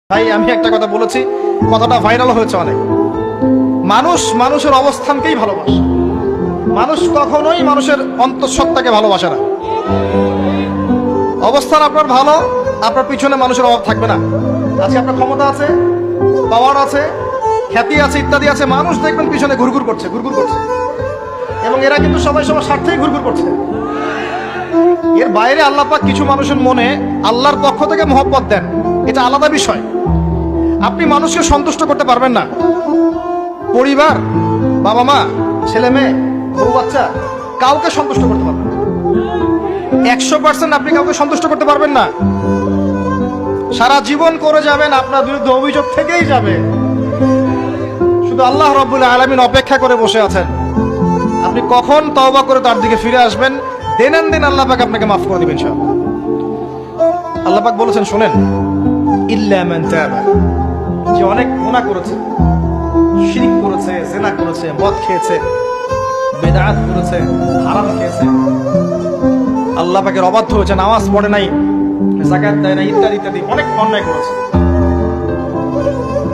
ভাই আমি একটা কথা বলেছি, কথাটা ভাইরাল হয়েছে অনেক। মানুষ মানুষের অবস্থানকেই ভালোবাসে। মানুষ কখনোই মানুষের অন্তঃসত্ত্বাকে ভালোবাসে না। অবস্থান আপনার ভালো, আপনার পিছনে মানুষের অভাব থাকবে না। আজকে আপনার ক্ষমতা আছে, পাওয়ার আছে, খ্যাতি আছে, ইত্যাদি আছে, মানুষ দেখবেন পিছনে ঘুরঘুর করছে, ঘুরঘুর করছে, এবং এরা কিন্তু সবাই সবার স্বার্থেই ঘুরঘুর করছে। এর বাইরে আল্লাহ পাক কিছু মানুষের মনে আল্লাহর পক্ষ থেকে মহব্বত দেন, এটা আলাদা বিষয়। আপনি মানুষকে সন্তুষ্ট করতে পারবেন না। পরিবার, বাবা মা, ছেলে মেয়ে, বউ বাচ্চা, কাউকে সন্তুষ্ট করতে পারবেন না। 100% আপনি কাউকে সন্তুষ্ট করতে পারবেন না। সারা জীবন করে যাবেন, আপনার বিরুদ্ধে অভিযোগ থেকেই যাবে। শুধু আল্লাহ রাব্বুল আলামিন অপেক্ষা করে বসে আছেন, আপনি কখন তওবা করে তার দিকে ফিরে আসবেন। দিন আল্লাহ পাক আপনাকে মাফ করে দিবেন ইনশাআল্লাহ। আল্লাহ পাক বলেছেন, শুনেন, ইল্লা মান তাবা, যে অনেক গুনাহ করেছে, শিরক করেছে, জিনা করেছে, মদ খেয়েছে, বিদআত করেছে, হারাম খেয়েছে, আল্লাহ পাকের অবাধ্য হয়েছে, নামাজ পড়ে নাই, যাকাত দেয় না, ইত্যাদি ইত্যাদি অনেক অন্যায় করেছে,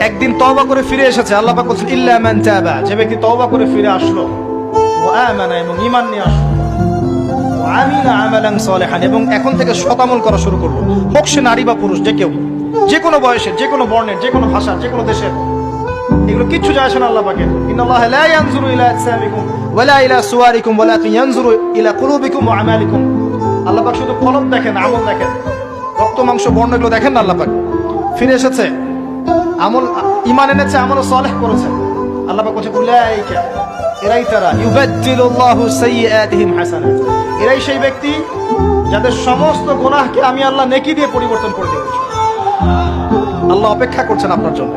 একদিন তওবা করে ফিরে এসেছে। আল্লাহ পাক বলেছেন, ইল্লা মান তাবা, যে ব্যক্তি তওবা করে ফিরে আসলো, ওয়া আমানা, এবং ঈমান নিয়ে আসলো, ওয়া আমিলা আমালান সালিহান, এবং এখন থেকে সৎ আমল করা শুরু করলো, হোক সে নারী বা পুরুষ, যে কেউ, যে কোনো বয়সের, যে কোনো বর্ণের, যে কোনো ভাষার, যে কোনো দেশের, এগুলো কিচ্ছু যায় আসে না আল্লাহ পাকের। ইন্নাল্লাহা লা ইয়ানজুরু ইলা আজসামিকুম ওয়ালা ইলা সুওয়ারিকুম ওয়ালাকিন ইয়ানজুরু ইলা কুলুবিকুম ওয়া আমালিকুম। আল্লাহ পাক শুধু কলব দেখেন, আমল দেখেন, রক্ত মাংস বর্ণ এগুলো দেখেন না। আল্লাহ পাক ফিরে এসেছে, আমল ঈমান এনেছে, আমল সালেহ করেছে। আল্লাহ পাক বলেছে, উলাইকা, এরাই তারা, ইউবাদদিলুল্লাহু সাইয়্যাতিহিম হাসানাত, এরাই সেই ব্যক্তি যাদের সমস্ত গুনাহকে আমি আল্লাহ নেকি দিয়ে পরিবর্তন করে দেব। আল্লাহ অপেক্ষা করছেন আপনার জন্য।